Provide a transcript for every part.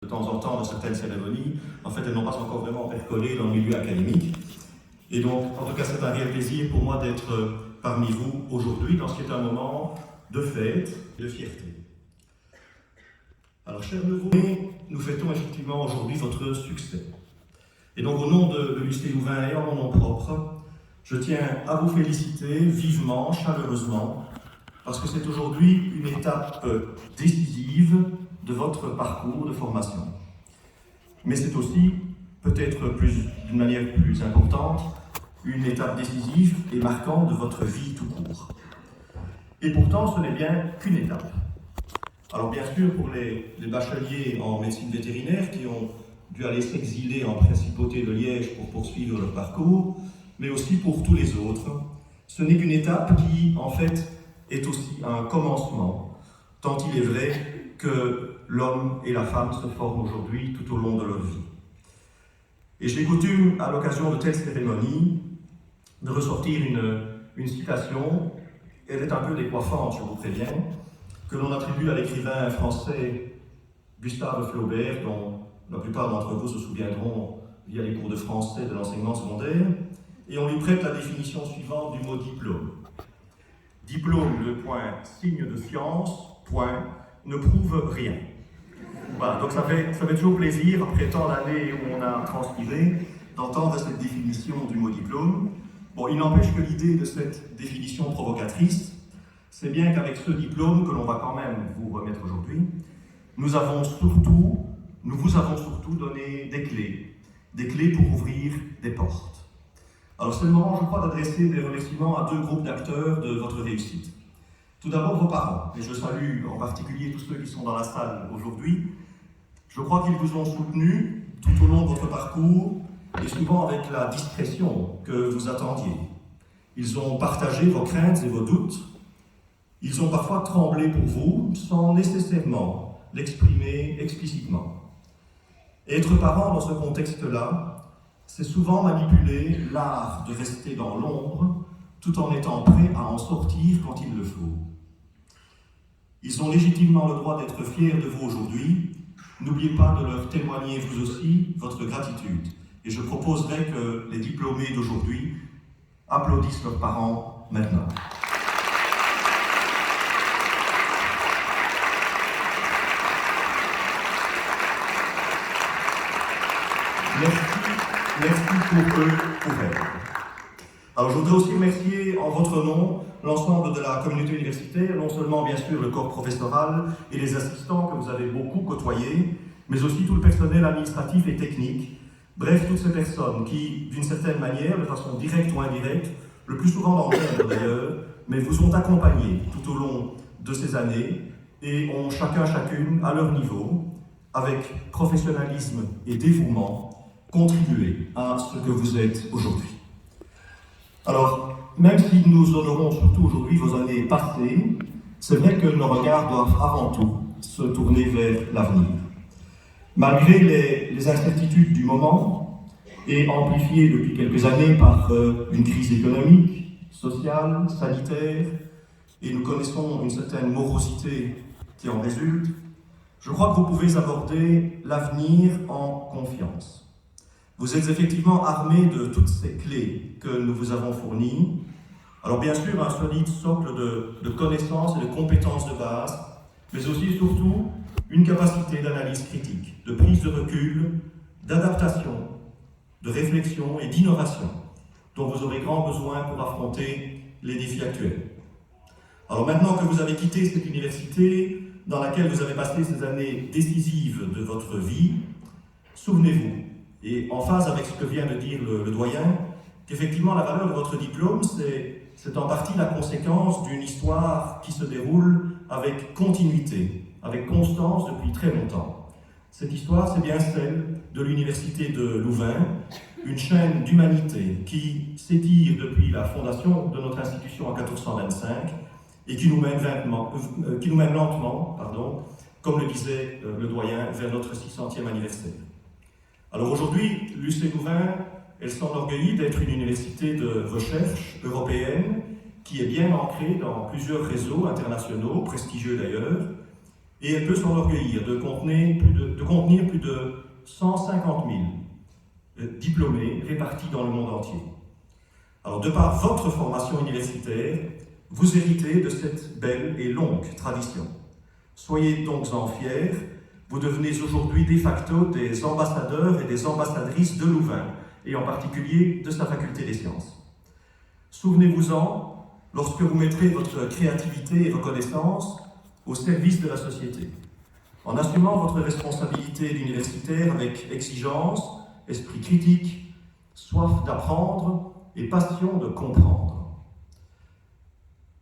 de temps en temps de certaines cérémonies, en fait, elles n'ont pas encore vraiment percolé dans le milieu académique. Et donc, en tout cas, c'est un réel plaisir pour moi d'être parmi vous aujourd'hui, dans ce qui est un moment de fête et de fierté. Alors, chers neveux, nous fêtons effectivement aujourd'hui votre succès. Et donc, au nom de l'ULICée Louvain et en mon nom propre, je tiens à vous féliciter vivement, chaleureusement, parce que c'est aujourd'hui une étape décisive de votre parcours de formation. Mais c'est aussi, peut-être d'une manière plus importante, une étape décisive et marquante de votre vie tout court. Et pourtant, ce n'est bien qu'une étape. Alors bien sûr, pour les bacheliers en médecine vétérinaire qui ont dû aller s'exiler en principauté de Liège pour poursuivre leur parcours, mais aussi pour tous les autres, ce n'est qu'une étape qui, en fait, est aussi un commencement, tant il est vrai que l'homme et la femme se forment aujourd'hui tout au long de leur vie. Et j'ai coutume, à l'occasion de telles cérémonies, de ressortir une citation, elle est un peu décoiffante, je vous préviens, que l'on attribue à l'écrivain français Gustave Flaubert, dont la plupart d'entre vous se souviendront via les cours de français de l'enseignement secondaire, et on lui prête la définition suivante du mot diplôme. Diplôme, signe de science, ne prouve rien. Voilà, donc ça fait toujours plaisir, après tant d'années où on a transpiré, d'entendre cette définition du mot diplôme. Bon, il n'empêche que l'idée de cette définition provocatrice, c'est bien qu'avec ce diplôme que l'on va quand même vous remettre aujourd'hui, nous vous avons surtout donné des clés pour ouvrir des portes. Alors c'est le moment, je crois, d'adresser des remerciements à deux groupes d'acteurs de votre réussite. Tout d'abord vos parents, et je salue en particulier tous ceux qui sont dans la salle aujourd'hui. Je crois qu'ils vous ont soutenu tout au long de votre parcours, et souvent avec la discrétion que vous attendiez. Ils ont partagé vos craintes et vos doutes. Ils ont parfois tremblé pour vous, sans nécessairement l'exprimer explicitement. Et être parent dans ce contexte-là, c'est souvent manipuler l'art de rester dans l'ombre, tout en étant prêt à en sortir quand il le faut. Ils ont légitimement le droit d'être fiers de vous aujourd'hui. N'oubliez pas de leur témoigner vous aussi votre gratitude. Et je proposerai que les diplômés d'aujourd'hui applaudissent leurs parents maintenant. Merci pour eux, pour elles. Alors je voudrais aussi remercier en votre nom l'ensemble de la communauté universitaire, non seulement bien sûr le corps professoral et les assistants que vous avez beaucoup côtoyés, mais aussi tout le personnel administratif et technique. Bref, toutes ces personnes qui, d'une certaine manière, de façon directe ou indirecte, le plus souvent dans l'ombre d'ailleurs, mais vous ont accompagnés tout au long de ces années et ont chacune, à leur niveau, avec professionnalisme et dévouement, contribué à ce que vous êtes aujourd'hui. Alors, même si nous honorons surtout aujourd'hui vos années passées, c'est vrai que nos regards doivent avant tout se tourner vers l'avenir. Malgré les incertitudes du moment, et amplifiées depuis quelques années par une crise économique, sociale, sanitaire, et nous connaissons une certaine morosité qui en résulte, je crois que vous pouvez aborder l'avenir en confiance. Vous êtes effectivement armés de toutes ces clés que nous vous avons fournies. Alors bien sûr, un solide socle de connaissances et de compétences de base, mais aussi et surtout une capacité d'analyse critique, de prise de recul, d'adaptation, de réflexion et d'innovation, dont vous aurez grand besoin pour affronter les défis actuels. Alors maintenant que vous avez quitté cette université dans laquelle vous avez passé ces années décisives de votre vie, souvenez-vous, et en phase avec ce que vient de dire le doyen, qu'effectivement la valeur de votre diplôme, c'est en partie la conséquence d'une histoire qui se déroule avec continuité, avec constance depuis très longtemps. Cette histoire, c'est bien celle de l'Université de Louvain, une chaîne d'humanité qui s'étire depuis la fondation de notre institution en 1425 et qui nous mène lentement, comme le disait le doyen, vers notre 600e anniversaire. Alors aujourd'hui, l'ULICée Louvain, elle s'enorgueillit d'être une université de recherche européenne qui est bien ancrée dans plusieurs réseaux internationaux, prestigieux d'ailleurs, et elle peut s'enorgueillir de contenir plus de 150 000 diplômés répartis dans le monde entier. Alors, de par votre formation universitaire, vous héritez de cette belle et longue tradition. Soyez donc-en fiers, vous devenez aujourd'hui de facto des ambassadeurs et des ambassadrices de Louvain, et en particulier de sa faculté des sciences. Souvenez-vous-en lorsque vous mettrez votre créativité et vos connaissances au service de la société, en assumant votre responsabilité d'universitaire avec exigence, esprit critique, soif d'apprendre et passion de comprendre.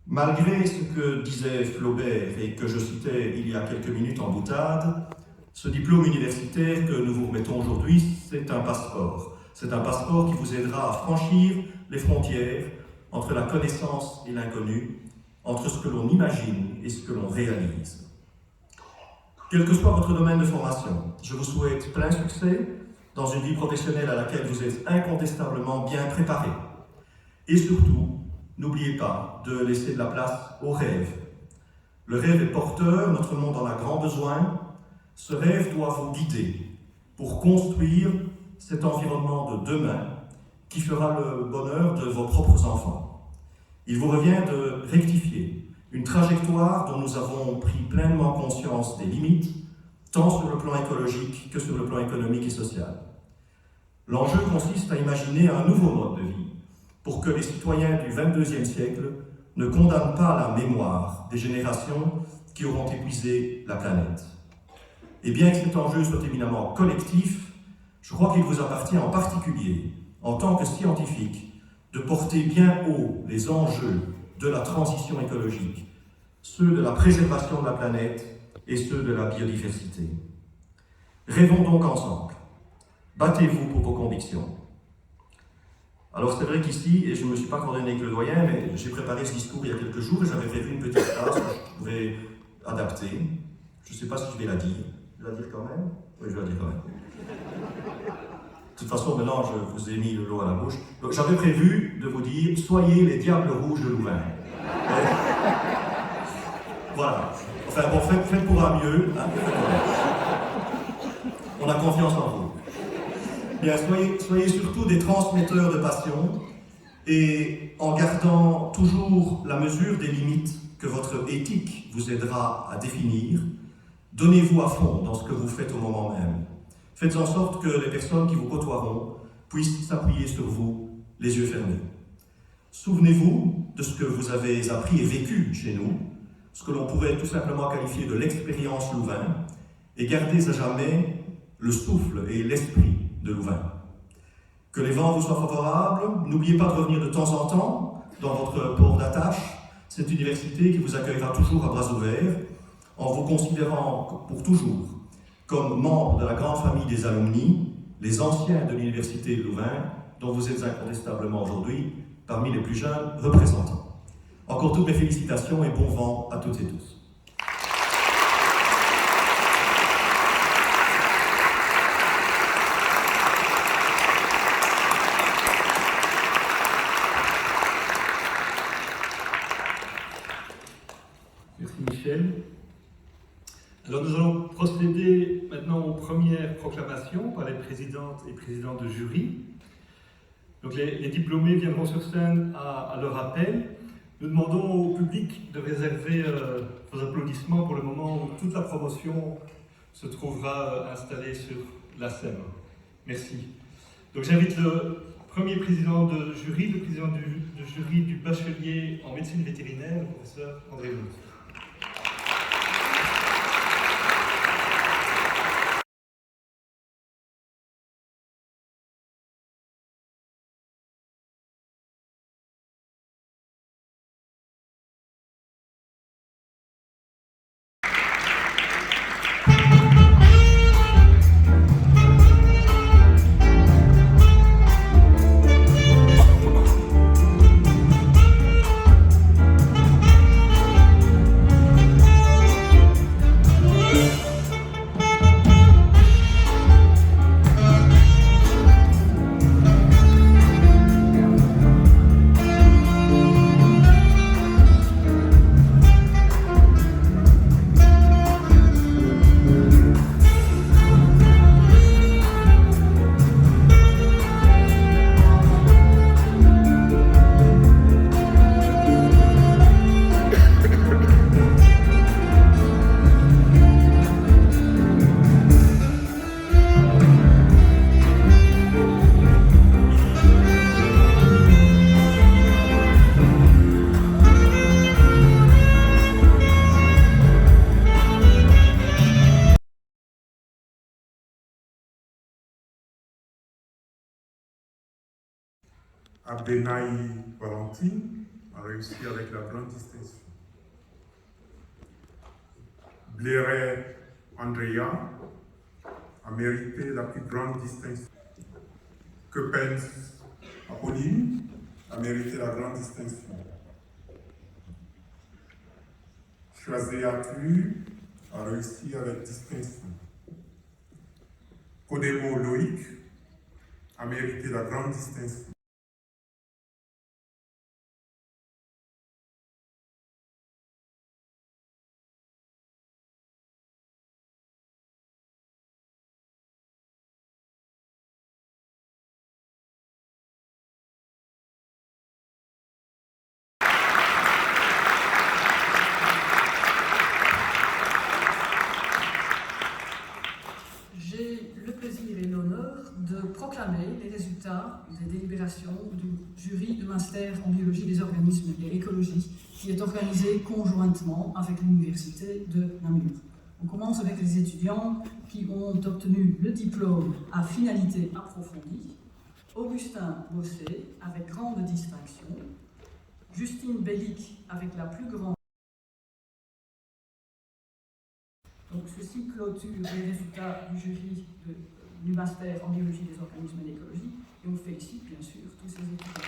Malgré ce que disait Flaubert et que je citais il y a quelques minutes en boutade, ce diplôme universitaire que nous vous remettons aujourd'hui, c'est un passeport. C'est un passeport qui vous aidera à franchir les frontières entre la connaissance et l'inconnu, entre ce que l'on imagine et ce que l'on réalise. Quel que soit votre domaine de formation, je vous souhaite plein succès dans une vie professionnelle à laquelle vous êtes incontestablement bien préparé. Et surtout, n'oubliez pas de laisser de la place au rêve. Le rêve est porteur, notre monde en a grand besoin. Ce rêve doit vous guider pour construire cet environnement de demain qui fera le bonheur de vos propres enfants. Il vous revient de rectifier une trajectoire dont nous avons pris pleinement conscience des limites, tant sur le plan écologique que sur le plan économique et social. L'enjeu consiste à imaginer un nouveau mode de vie pour que les citoyens du XXIe siècle ne condamnent pas la mémoire des générations qui auront épuisé la planète. Et bien que cet enjeu soit éminemment collectif, je crois qu'il vous appartient en particulier, en tant que scientifique, de porter bien haut les enjeux de la transition écologique, ceux de la préservation de la planète et ceux de la biodiversité. Rêvons donc ensemble. Battez-vous pour vos convictions. Alors c'est vrai qu'ici, et je ne me suis pas coordonné avec le doyen, mais j'ai préparé ce discours il y a quelques jours et j'avais prévu une petite phrase que je pouvais adapter. Je ne sais pas si je vais la dire. Je vais la dire quand même? Oui, je vais la dire quand même. De toute façon, maintenant, je vous ai mis le lot à la bouche. Donc, j'avais prévu de vous dire « Soyez les diables rouges de Louvain ». Voilà. Enfin bon, faites pour un mieux. Hein. On a confiance en vous. Bien, soyez surtout des transmetteurs de passion et en gardant toujours la mesure des limites que votre éthique vous aidera à définir, donnez-vous à fond dans ce que vous faites au moment même. Faites en sorte que les personnes qui vous côtoieront puissent s'appuyer sur vous, les yeux fermés. Souvenez-vous de ce que vous avez appris et vécu chez nous, ce que l'on pourrait tout simplement qualifier de l'expérience Louvain, et gardez à jamais le souffle et l'esprit de Louvain. Que les vents vous soient favorables, n'oubliez pas de revenir de temps en temps dans votre port d'attache, cette université qui vous accueillera toujours à bras ouverts, en vous considérant pour toujours comme membre de la grande famille des alumni, les anciens de l'université de Louvain, dont vous êtes incontestablement aujourd'hui parmi les plus jeunes représentants. Encore toutes mes félicitations et bon vent à toutes et tous. Merci Michel. Alors nous allons procéder maintenant aux premières proclamations par les présidentes et présidents de jury. Donc les diplômés viendront sur scène à leur appel. Nous demandons au public de réserver vos applaudissements pour le moment où toute la promotion se trouvera installée sur la scène. Merci. Donc j'invite le premier président de jury, le président de jury du bachelier en médecine vétérinaire, le professeur André Louis. Abdenaï Valentine a réussi avec la grande distinction. Blairet Andrea a mérité la plus grande distinction. Keppens Apolline a mérité la grande distinction. Chazé-Atlu a réussi avec distinction. Kodemo Loïc a mérité la grande distinction. J'ai le plaisir et l'honneur de proclamer les résultats des délibérations du jury de master en biologie des organismes et écologie qui est organisé conjointement avec l'université de Namur. On commence avec les étudiants qui ont obtenu le diplôme à finalité approfondie. Augustin Bossé avec grande distinction, Justine Bellic avec la plus grande. Donc ceci clôture les résultats du jury du master en biologie des organismes et l'écologie et on félicite bien sûr tous ces étudiants.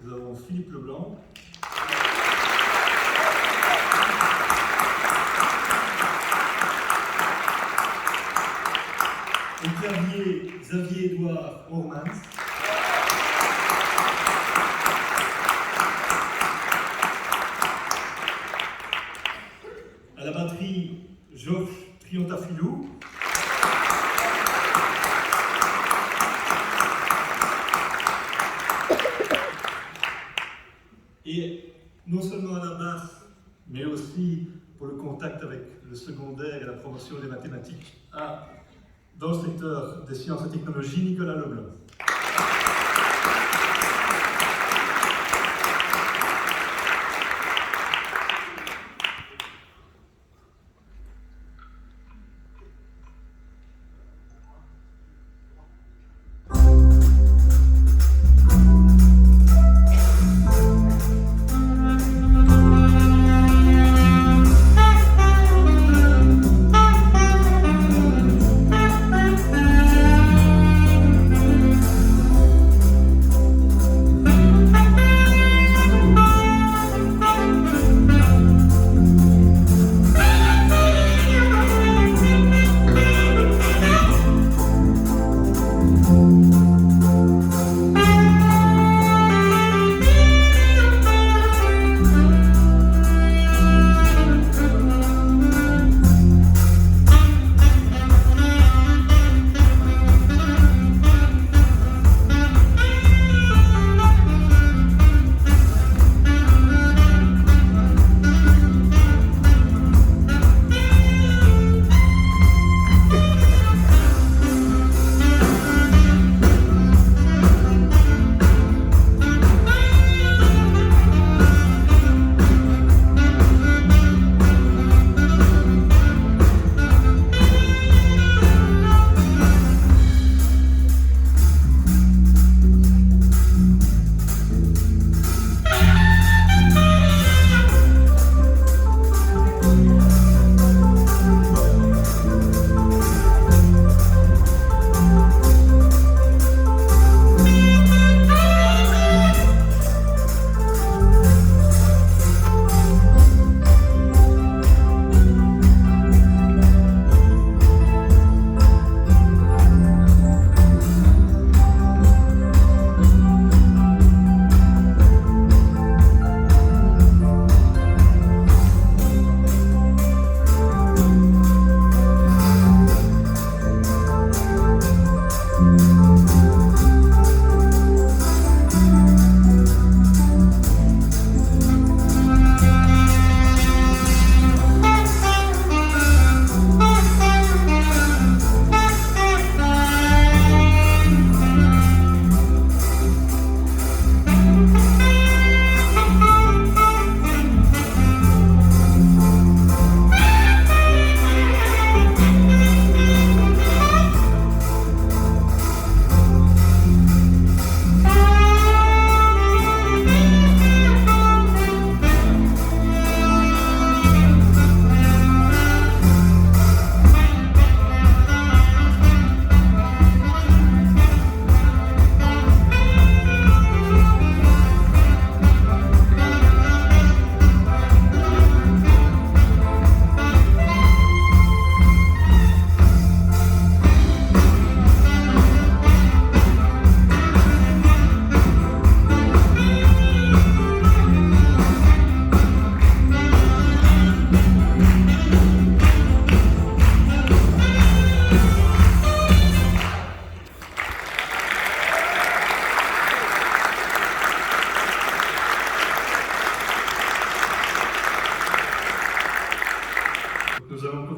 Nous avons Philippe Leblanc. Au clavier, Xavier-Édouard Ormans. À la batterie, Georges Triontafilou. Et non seulement à la basse, mais aussi pour le contact avec le secondaire et la promotion des mathématiques dans le secteur des sciences et technologies, Nicolas Leblanc.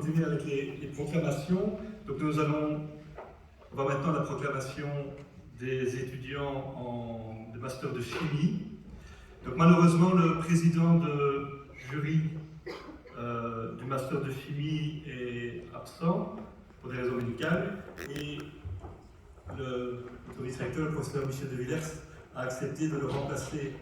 continuer avec les proclamations. Donc on va maintenant à la proclamation des étudiants de master de chimie. Donc malheureusement, le président de jury du master de chimie est absent pour des raisons médicales et le vice-recteur, le professeur Michel de Villers, a accepté de le remplacer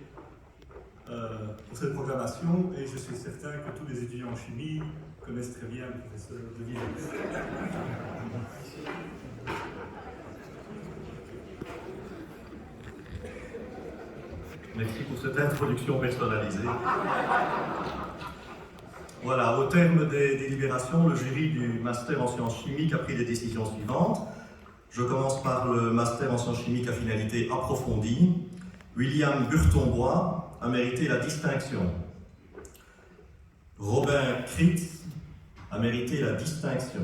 pour cette proclamation et je suis certain que tous les étudiants en chimie connaissent très bien le professeur de Villers. Merci pour cette introduction personnalisée. Voilà, au terme des délibérations, le jury du master en sciences chimiques a pris les décisions suivantes. Je commence par le master en sciences chimiques à finalité approfondie. William Burtombois a mérité la distinction. Robin Kritz a mérité la distinction.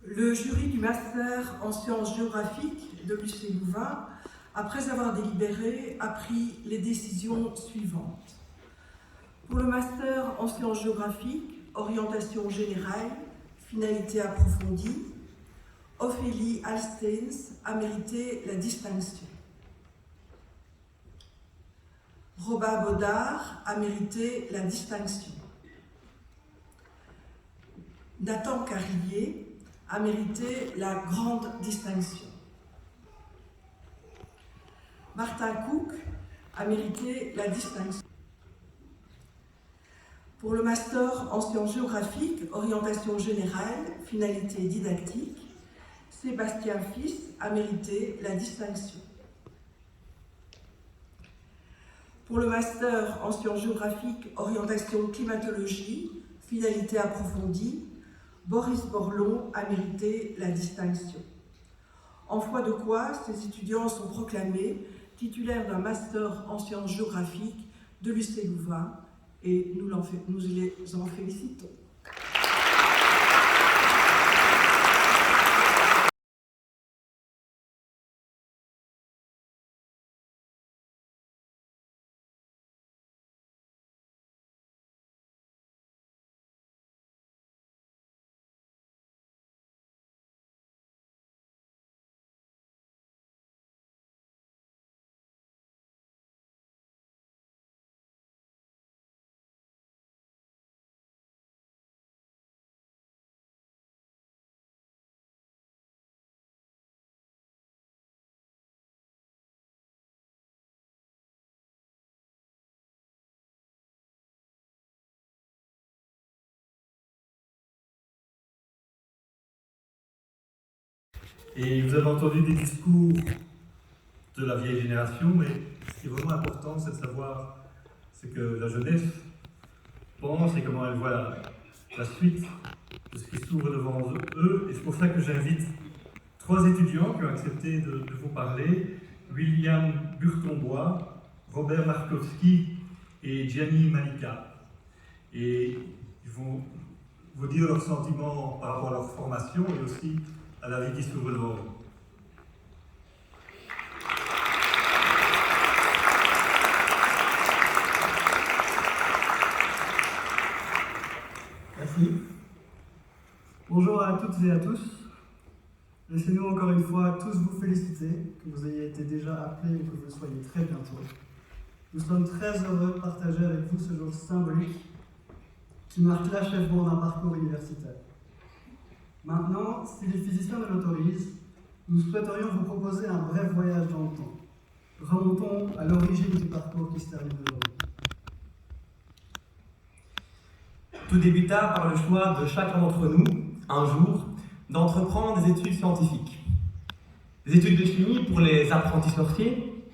Le jury du master en sciences géographiques de l'UC Louvain, après avoir délibéré, a pris les décisions suivantes. Pour le master en sciences géographiques, orientation générale, finalité approfondie, Ophélie Alsteins a mérité la distinction. Robin Baudard a mérité la distinction. Nathan Carrier a mérité la grande distinction. Martin Cook a mérité la distinction. Pour le master en sciences géographiques, orientation générale, finalité didactique, Sébastien Fils a mérité la distinction. Pour le master en sciences géographiques, orientation climatologie, finalité approfondie, Boris Borlon a mérité la distinction. En foi de quoi, ces étudiants sont proclamés titulaires d'un master en sciences géographiques de l'UC Louvain et nous les en félicitons. Et vous avez entendu des discours de la vieille génération, mais ce qui est vraiment important, c'est de savoir ce que la jeunesse pense et comment elle voit la suite de ce qui s'ouvre devant eux. Et c'est pour ça que j'invite 3 étudiants qui ont accepté de vous parler, William Burtombois, Robert Markowski et Gianni Malika. Et ils vont vous dire leurs sentiments par rapport à leur formation et aussi à la vie qui s'ouvre devant eux. Merci. Bonjour à toutes et à tous. Laissez-nous encore une fois tous vous féliciter, que vous ayez été déjà appelés et que vous le soyez très bientôt. Nous sommes très heureux de partager avec vous ce jour symbolique qui marque l'achèvement d'un parcours universitaire. Maintenant, si les physiciens me l'autorisent, nous souhaiterions vous proposer un bref voyage dans le temps, remontons à l'origine du parcours qui se termine aujourd'hui. Tout débuta par le choix de chacun d'entre nous, un jour, d'entreprendre des études scientifiques. Des études de chimie pour les apprentis sorciers,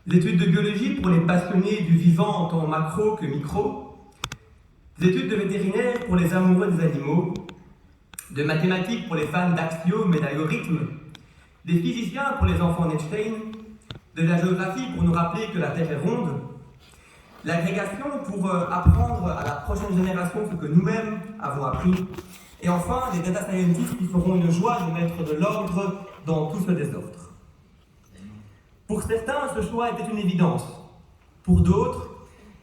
des études de biologie pour les passionnés du vivant en tant macro que micro, des études de vétérinaire pour les amoureux des animaux, de mathématiques pour les fans d'axiomes et d'algorithmes, des physiciens pour les enfants d'Einstein, de la géographie pour nous rappeler que la Terre est ronde, l'agrégation pour apprendre à la prochaine génération ce que nous-mêmes avons appris, et enfin les data scientists qui feront une joie de mettre de l'ordre dans tout ce désordre. Pour certains, ce choix était une évidence. Pour d'autres,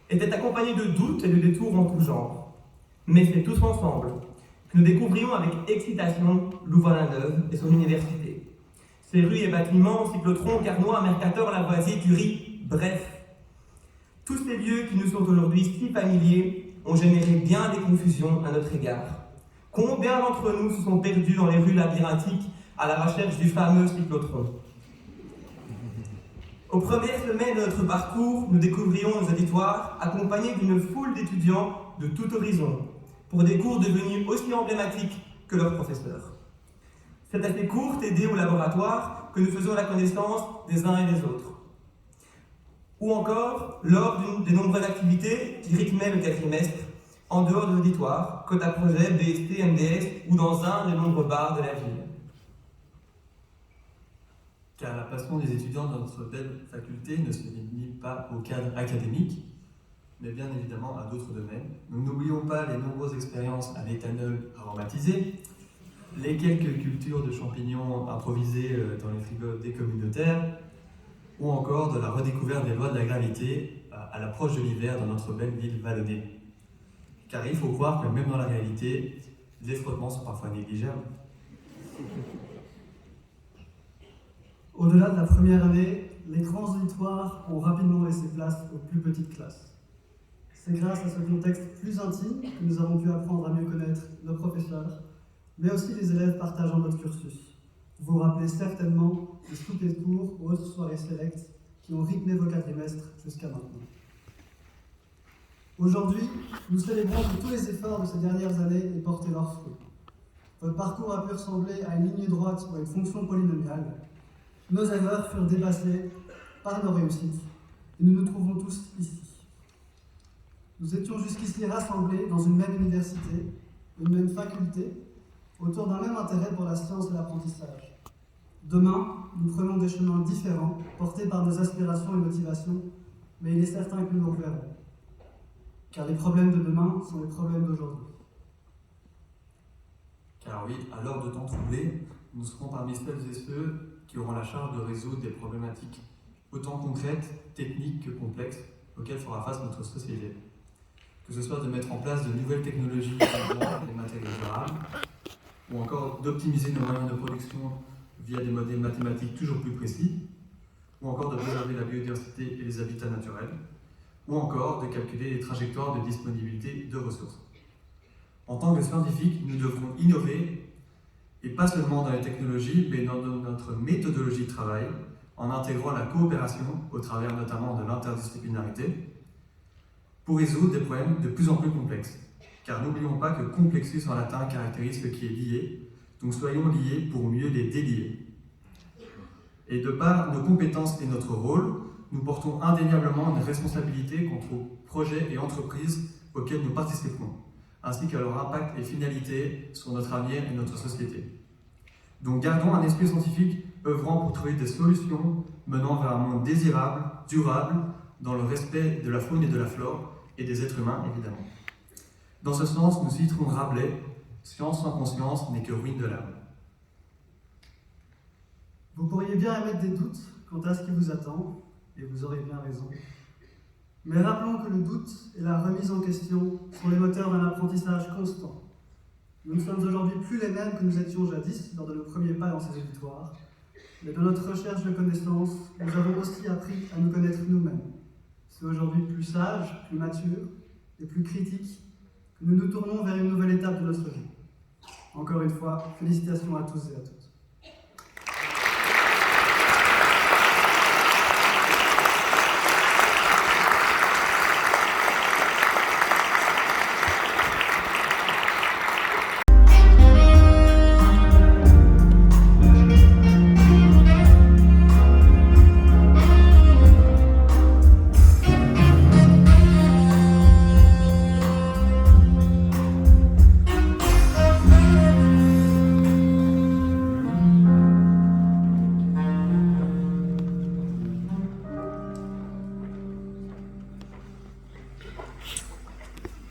était accompagné de doutes et de détours en tout genre. Mais c'est tous ensemble que nous découvrions avec excitation Louvain-la-Neuve et son université. Ses rues et bâtiments, cyclotrons, Carnoy, Mercator, Lavoisier, Curie, bref. Tous ces lieux qui nous sont aujourd'hui si familiers ont généré bien des confusions à notre égard. Combien d'entre nous se sont perdus dans les rues labyrinthiques à la recherche du fameux cyclotron? Aux premières semaines de notre parcours, nous découvrions nos auditoires accompagnés d'une foule d'étudiants de tout horizon pour des cours devenus aussi emblématiques que leurs professeurs. C'est à ces courtes aidées au laboratoire que nous faisions la connaissance des uns et des autres. Ou encore lors d'une des nombreuses activités qui rythmaient le quadrimestre en dehors de l'auditoire, quota projet, BST, MDS ou dans un des nombreux bars de la ville. Car la passion des étudiants dans notre belle faculté ne se limite pas au cadre académique, mais bien évidemment à d'autres domaines. Nous n'oublions pas les nombreuses expériences à l'éthanol aromatisé, les quelques cultures de champignons improvisées dans les frigos des communautaires, ou encore de la redécouverte des lois de la gravité à l'approche de l'hiver dans notre belle ville vallonnée. Car il faut croire que même dans la réalité, les frottements sont parfois négligeables. Au-delà de la première année, les grands auditoires ont rapidement laissé place aux plus petites classes. C'est grâce à ce contexte plus intime que nous avons pu apprendre à mieux connaître nos professeurs, mais aussi les élèves partageant notre cursus. Vous vous rappelez certainement des soupers de cours ou autres soirées sélectes qui ont rythmé vos quadrimestres jusqu'à maintenant. Aujourd'hui, nous célébrons que tous les efforts de ces dernières années aient porté leurs fruits. Votre parcours a pu ressembler à une ligne droite ou à une fonction polynomiale. Nos erreurs furent dépassées par nos réussites, et nous nous trouvons tous ici. Nous étions jusqu'ici rassemblés dans une même université, une même faculté, autour d'un même intérêt pour la science et l'apprentissage. Demain, nous prenons des chemins différents, portés par nos aspirations et motivations, mais il est certain que nous nous reverrons. Car les problèmes de demain sont les problèmes d'aujourd'hui. Car oui, à l'heure de temps troublé, nous serons parmi celles et ceux qui auront la charge de résoudre des problématiques autant concrètes, techniques que complexes, auxquelles fera face notre société. Que ce soit de mettre en place de nouvelles technologies pour les matériaux durables, ou encore d'optimiser nos moyens de production via des modèles mathématiques toujours plus précis, ou encore de préserver la biodiversité et les habitats naturels, ou encore de calculer les trajectoires de disponibilité de ressources. En tant que scientifiques, nous devrons innover, et pas seulement dans les technologies, mais dans notre méthodologie de travail, en intégrant la coopération, au travers notamment de l'interdisciplinarité, pour résoudre des problèmes de plus en plus complexes. Car n'oublions pas que complexus en latin caractérise ce qui est lié, donc soyons liés pour mieux les délier. Et de par nos compétences et notre rôle, nous portons indéniablement une responsabilité quant aux projets et entreprises auxquels nous participons, ainsi qu'à leur impact et finalité sur notre avenir et notre société. Donc gardons un esprit scientifique œuvrant pour trouver des solutions menant vers un monde désirable, durable, dans le respect de la faune et de la flore, et des êtres humains évidemment. Dans ce sens, nous citerons Rabelais, « Science sans conscience n'est que ruine de l'âme ». Vous pourriez bien émettre des doutes quant à ce qui vous attend, et vous aurez bien raison. Mais rappelons que le doute et la remise en question sont les moteurs d'un apprentissage constant. Nous ne sommes aujourd'hui plus les mêmes que nous étions jadis lors de nos premiers pas dans ces auditoires, mais dans notre recherche de connaissances, nous avons aussi appris à nous connaître nous-mêmes. C'est aujourd'hui plus sage, plus mature et plus critique que nous nous tournons vers une nouvelle étape de notre vie. Encore une fois, félicitations à tous et à toutes.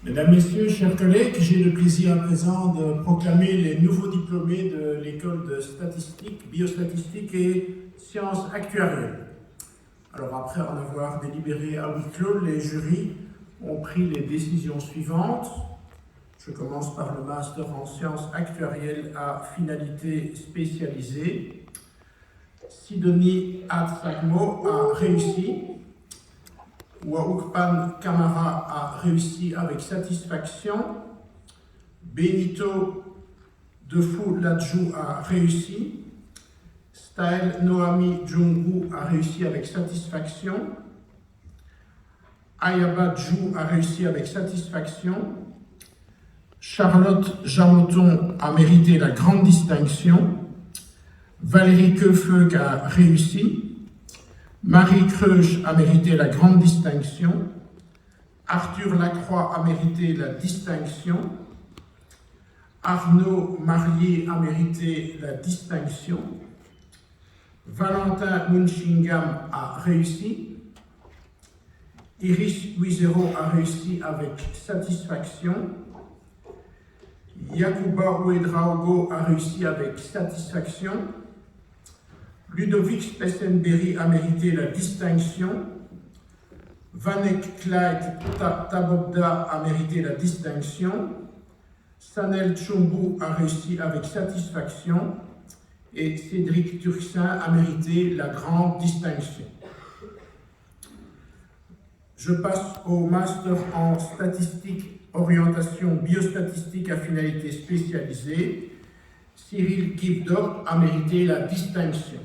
Mesdames, Messieurs, chers collègues, j'ai le plaisir à présent de proclamer les nouveaux diplômés de l'école de statistique, biostatistique et sciences actuarielles. Alors après en avoir délibéré à huis clos, les jurys ont pris les décisions suivantes. Je commence par le master en sciences actuarielles à finalité spécialisée. Sidonie Atsagmo a réussi. Waoukpan Kamara a réussi avec satisfaction. Benito Defou Ladjou a réussi. Staël Noami Djungu a réussi avec satisfaction. Ayaba Djou a réussi avec satisfaction. Charlotte Jamoton a mérité la grande distinction. Valérie Queufeug a réussi. Marie Creuch a mérité la grande distinction. Arthur Lacroix a mérité la distinction. Arnaud Marié a mérité la distinction. Valentin Munchingam a réussi. Iris Wizero a réussi avec satisfaction. Yacouba Ouedraogo a réussi avec satisfaction. Ludovic Spessenberry a mérité la distinction. Vanek Clyde Tabobda a mérité la distinction. Sanel Tchombu a réussi avec satisfaction. Et Cédric Turcin a mérité la grande distinction. Je passe au master en statistique, orientation biostatistique à finalité spécialisée. Cyril Givdop a mérité la distinction.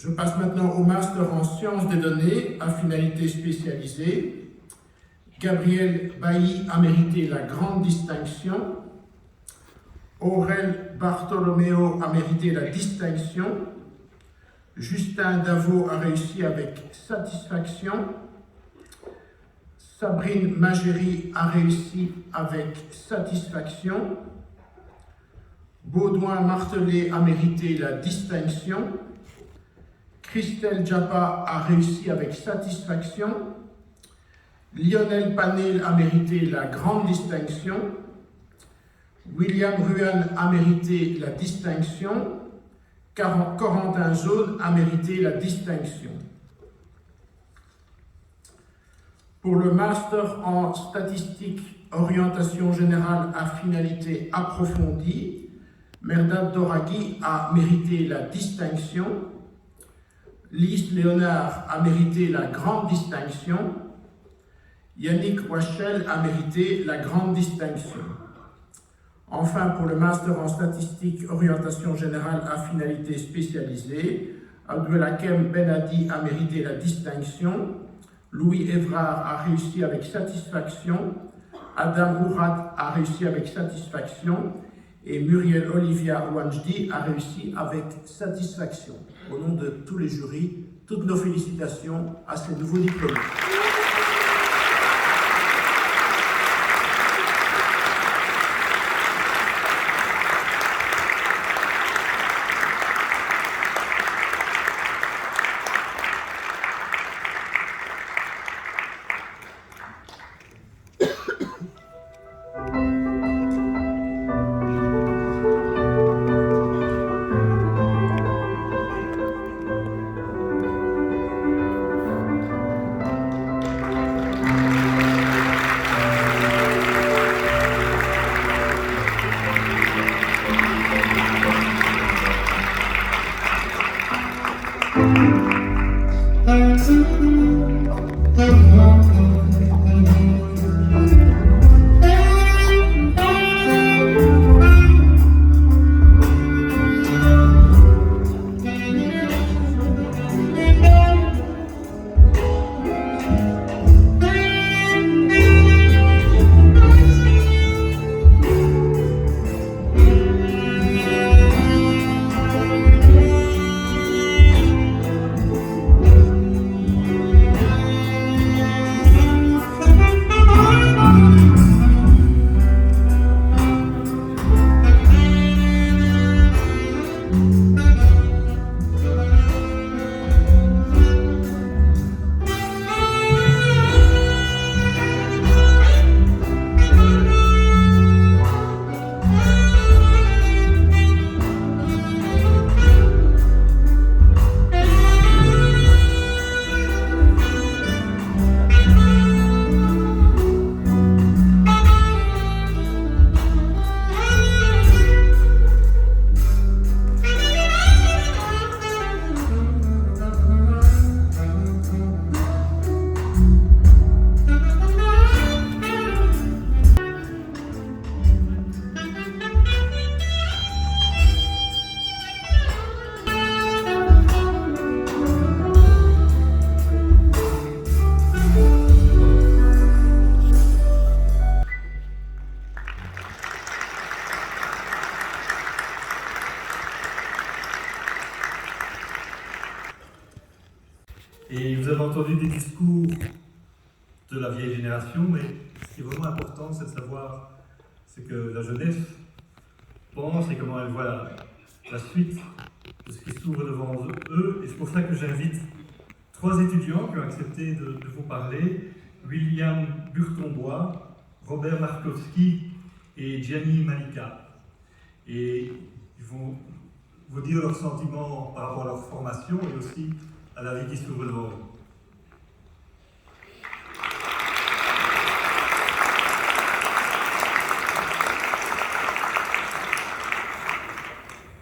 Je passe maintenant au master en sciences des données à finalité spécialisée. Gabriel Bailly a mérité la grande distinction. Aurel Bartolomeo a mérité la distinction. Justin Davo a réussi avec satisfaction. Sabrine Magéry a réussi avec satisfaction. Baudouin Martelet a mérité la distinction. Christelle Japa a réussi avec satisfaction. Lionel Panel a mérité la grande distinction. William Ruan a mérité la distinction. Corentin Zone a mérité la distinction. Pour le master en statistique, orientation générale à finalité approfondie, Merdad Doraghi a mérité la distinction. Lise Léonard a mérité la grande distinction. Yannick Wachel a mérité la grande distinction. Enfin, pour le master en statistique, orientation générale à finalité spécialisée, Abdelhakem Benadi a mérité la distinction. Louis Évrard a réussi avec satisfaction. Adam Ourat a réussi avec satisfaction. Et Muriel Olivia Ouanjdi a réussi avec satisfaction. Au nom de tous les jurys, toutes nos félicitations à ces nouveaux diplômés. Et vous avez entendu des discours de la vieille génération, mais ce qui est vraiment important, c'est de savoir ce que la jeunesse pense et comment elle voit la suite de ce qui s'ouvre devant eux. Et c'est pour ça que j'invite 3 étudiants qui ont accepté de vous parler: William Burtombois, Robert Markowski et Gianni Malika. Et ils vont vous dire leurs sentiments par rapport à leur formation et aussi à la vie qui s'ouvre devant eux.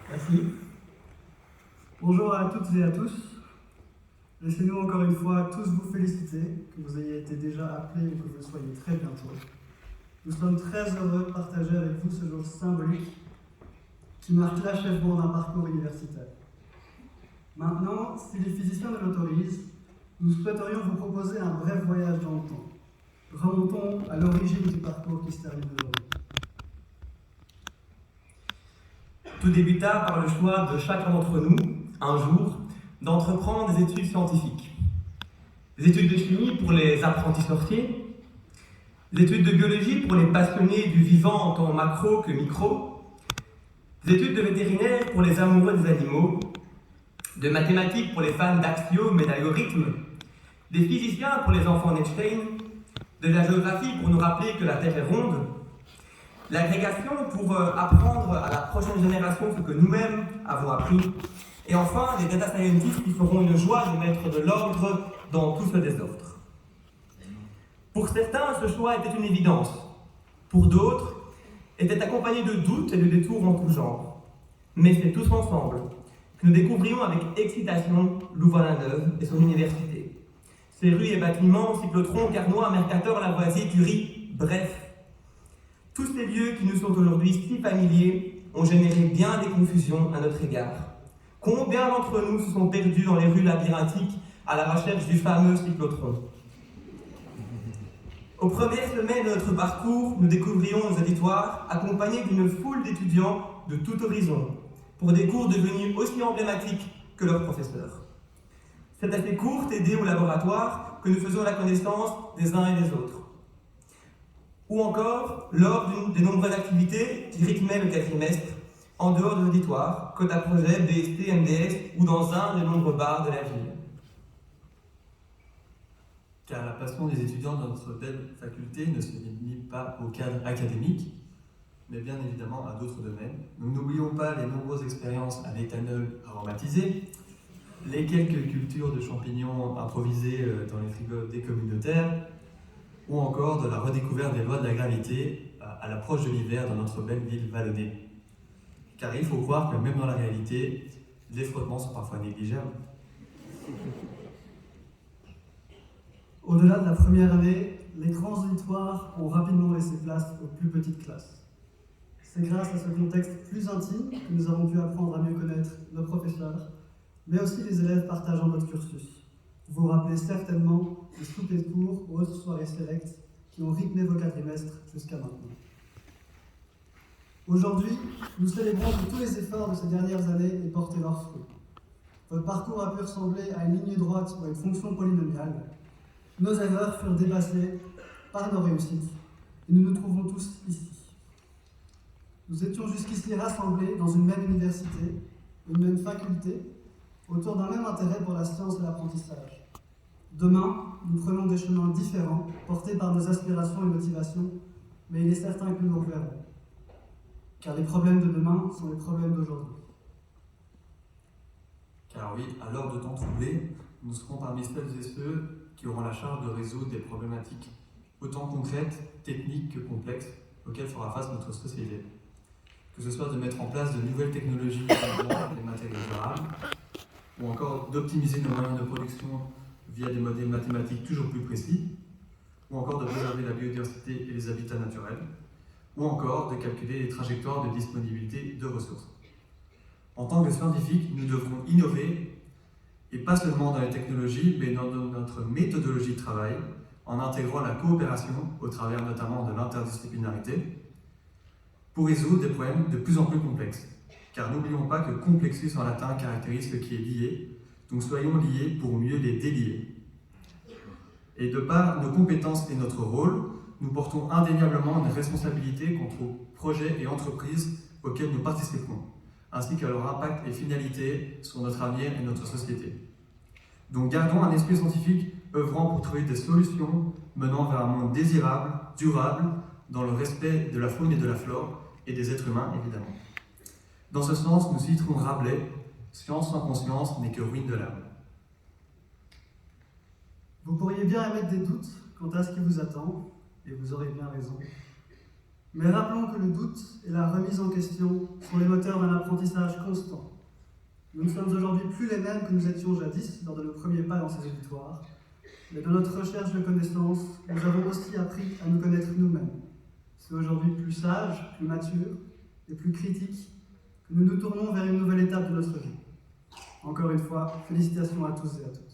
Merci. Bonjour à toutes et à tous. Laissez-nous encore une fois tous vous féliciter, que vous ayez été déjà appelés ou que vous le soyez très bientôt. Nous sommes très heureux de partager avec vous ce jour symbolique qui marque l'achèvement d'un parcours universitaire. Maintenant, si les physiciens nous l'autorisent, nous souhaiterions vous proposer un bref voyage dans le temps. Remontons à l'origine du parcours qui se termine aujourd'hui. Tout débuta par le choix de chacun d'entre nous, un jour, d'entreprendre des études scientifiques. Des études de chimie pour les apprentis sorciers, des études de biologie pour les passionnés du vivant en tant macro que micro, des études de vétérinaire pour les amoureux des animaux, de mathématiques pour les fans d'axiomes et d'algorithmes, des physiciens pour les enfants d'Einstein, de la géographie pour nous rappeler que la Terre est ronde, l'agrégation pour apprendre à la prochaine génération ce que nous-mêmes avons appris, et enfin les data scientists qui feront une joie de mettre de l'ordre dans tout ce désordre. Pour certains, ce choix était une évidence. Pour d'autres, était accompagné de doutes et de détours en tout genre. Mais c'est tous ensemble que nous découvrions avec excitation Louvain-la-Neuve et son université. Ses rues et bâtiments, cyclotrons, Carnoy, Mercator, Lavoisier, Curie, bref. Tous ces lieux qui nous sont aujourd'hui si familiers ont généré bien des confusions à notre égard. Combien d'entre nous se sont perdus dans les rues labyrinthiques à la recherche du fameux cyclotron? Aux premières semaines de notre parcours, nous découvrions nos auditoires accompagnés d'une foule d'étudiants de tout horizon pour des cours devenus aussi emblématiques que leurs professeurs. C'est à ces courtes aidées au laboratoire que nous faisions la connaissance des uns et des autres. Ou encore lors d'une des nombreuses activités qui rythmaient le quadrimestre en dehors de l'auditoire, quota projet, BST, MDS ou dans un des nombreux bars de la ville. Car la passion des étudiants de notre belle faculté ne se limite pas au cadre académique, mais bien évidemment à d'autres domaines. Nous n'oublions pas les nombreuses expériences à l'éthanol aromatisé, les quelques cultures de champignons improvisées dans les frigos des communautaires, ou encore de la redécouverte des lois de la gravité à l'approche de l'hiver dans notre belle ville vallonnée. Car il faut croire que même dans la réalité, les frottements sont parfois négligeables. Au-delà de la première année, les grands auditoires ont rapidement laissé place aux plus petites classes. C'est grâce à ce contexte plus intime que nous avons pu apprendre à mieux connaître nos professeurs, mais aussi les élèves partageant notre cursus. Vous vous rappelez certainement des soupers de cours ou autres soirées sélectes qui ont rythmé vos quadrimestres jusqu'à maintenant. Aujourd'hui, nous célébrons que tous les efforts de ces dernières années aient porté leurs fruits. Votre parcours a pu ressembler à une ligne droite ou à une fonction polynomiale. Nos erreurs furent dépassées par nos réussites, et nous nous trouvons tous ici. Nous étions jusqu'ici rassemblés dans une même université, une même faculté, autour d'un même intérêt pour la science et l'apprentissage. Demain, nous prenons des chemins différents, portés par nos aspirations et motivations, mais il est certain que nous nous reverrons. Car les problèmes de demain sont les problèmes d'aujourd'hui. Car oui, à l'heure de temps troublé, nous serons parmi celles et ceux qui auront la charge de résoudre des problématiques autant concrètes, techniques que complexes, auxquelles fera face notre société. Que ce soit de mettre en place de nouvelles technologies comme les matériaux durables, ou encore d'optimiser nos moyens de production via des modèles mathématiques toujours plus précis, ou encore de préserver la biodiversité et les habitats naturels, ou encore de calculer les trajectoires de disponibilité de ressources. En tant que scientifiques, nous devrons innover, et pas seulement dans les technologies, mais dans notre méthodologie de travail, en intégrant la coopération, au travers notamment de l'interdisciplinarité, pour résoudre des problèmes de plus en plus complexes. Car n'oublions pas que complexus en latin caractérise ce qui est lié, Donc soyons liés pour mieux les délier. Et de par nos compétences et notre rôle, nous portons indéniablement une responsabilité quant aux projets et entreprises auxquels nous participons, ainsi qu'à leur impact et finalité sur notre avenir et notre société. Donc gardons un esprit scientifique œuvrant pour trouver des solutions menant vers un monde désirable, durable, dans le respect de la faune et de la flore, et des êtres humains évidemment. Dans ce sens, nous citerons Rabelais, « Science sans conscience n'est que ruine de l'âme ». Vous pourriez bien émettre des doutes quant à ce qui vous attend, et vous aurez bien raison. Mais rappelons que le doute et la remise en question sont les moteurs d'un apprentissage constant. Nous ne sommes aujourd'hui plus les mêmes que nous étions jadis lors de nos premiers pas dans ces auditoires, mais dans notre recherche de connaissances, nous avons aussi appris à nous connaître nous-mêmes. C'est aujourd'hui plus sage, plus mature et plus critique que nous nous tournons vers une nouvelle étape de notre vie. Encore une fois, félicitations à tous et à toutes.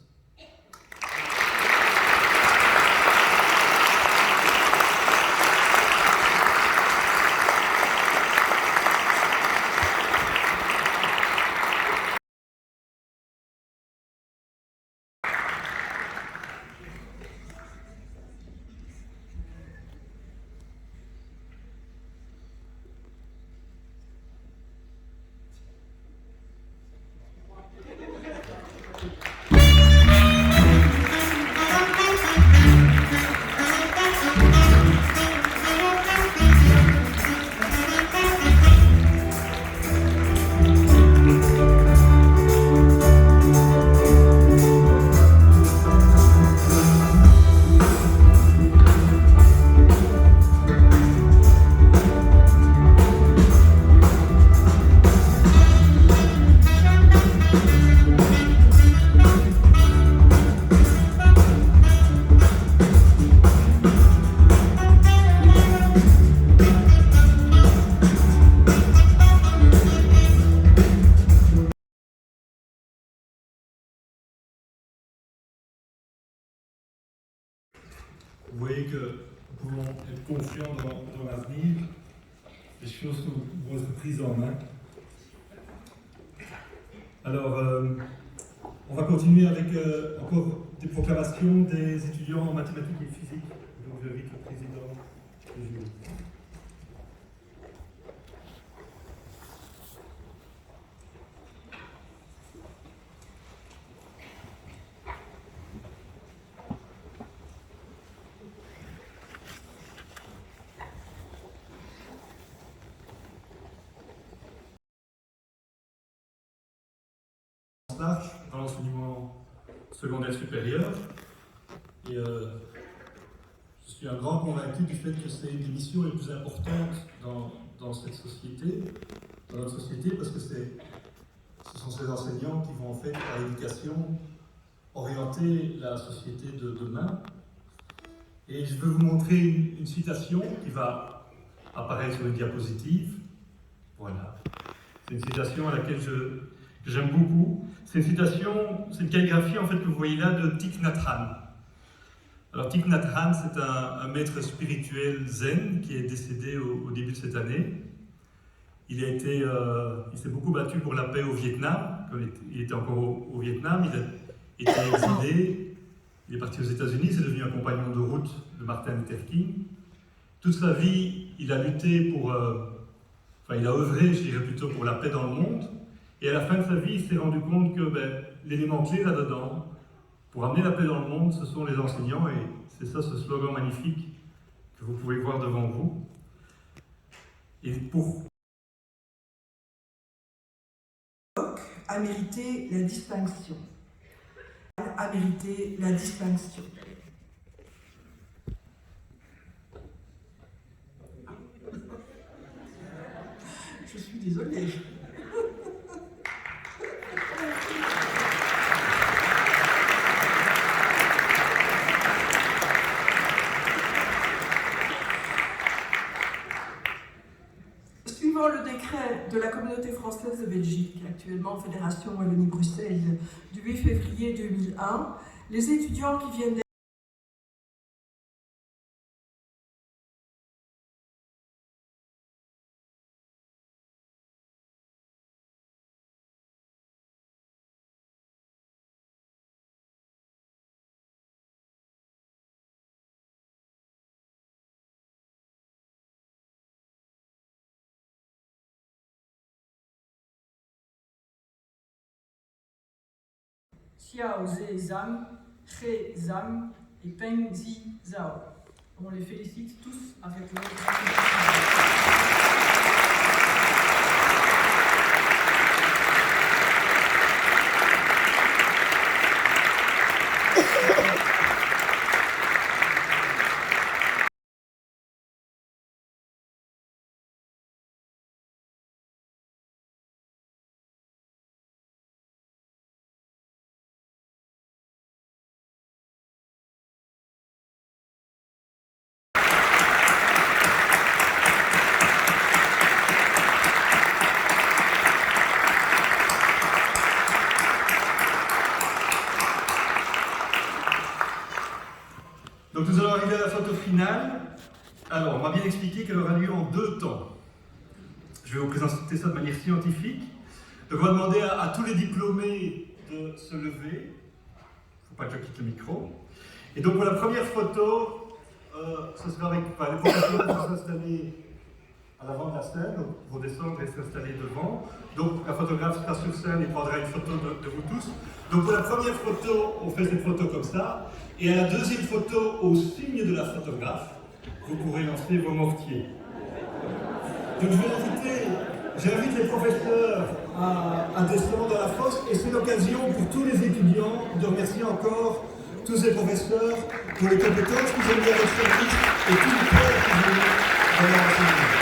Vous voyez que nous pouvons être confiants dans l'avenir, les choses vont être prises en main. Alors, on va continuer avec encore des proclamations des étudiants en mathématiques et physique. Donc, j'invite le président du jury. Dans l'enseignement secondaire supérieur. Et je suis un grand convaincu du fait que c'est une des missions les plus importantes dans cette société, dans notre société, parce que ce sont ces enseignants qui vont en fait, par l'éducation, orienter la société de demain. Et je veux vous montrer une citation qui va apparaître sur une diapositive. Voilà. C'est une citation à laquelle j'aime beaucoup. C'est une citation, c'est une calligraphie en fait que vous voyez là de Thich Nhat Hanh. Alors Thich Nhat Hanh, c'est un maître spirituel zen qui est décédé au début de cette année. Il s'est beaucoup battu pour la paix au Vietnam. Quand il était encore au Vietnam, il a été exilé, il est parti aux États-Unis, c'est devenu un compagnon de route de Martin Luther King. Toute sa vie, il a lutté il a œuvré, je dirais plutôt, pour la paix dans le monde. Et à la fin de sa vie, il s'est rendu compte que l'élément clé là-dedans, pour amener la paix dans le monde, ce sont les enseignants, et c'est ça ce slogan magnifique que vous pouvez voir devant vous. Et pour a mérité la distinction. A mérité la distinction. Je suis désolée. Suivant le décret de la communauté française de Belgique, actuellement Fédération Wallonie-Bruxelles, du 8 février 2001, les étudiants qui viennent Xiao Ze Zhang, He Zhang et Peng Zi Zhao. On les félicite tous avec leur Donc nous allons arriver à la photo finale. Alors, on m'a bien expliqué qu'elle aura lieu en 2 temps. Je vais vous présenter ça de manière scientifique. Donc on va demander à tous les diplômés de se lever. Il ne faut pas que je quitte le micro. Et donc pour la première photo, ce sera avec les professeurs qui vont s'installer à l'avant de la scène, donc vont descendre et s'installer devant. Donc la photographe sera sur scène et prendra une photo de vous tous. Donc pour la première photo, on fait cette photo comme ça. Et à la deuxième photo, au signe de la photographe, vous pourrez lancer vos mortiers. Donc j'invite les professeurs à descendre dans la fosse et c'est l'occasion pour tous les étudiants de remercier encore tous ces professeurs pour les compétences qu'ils ont mis à votre service et tout le cœur qu'ils ont mis dans leur enseignement.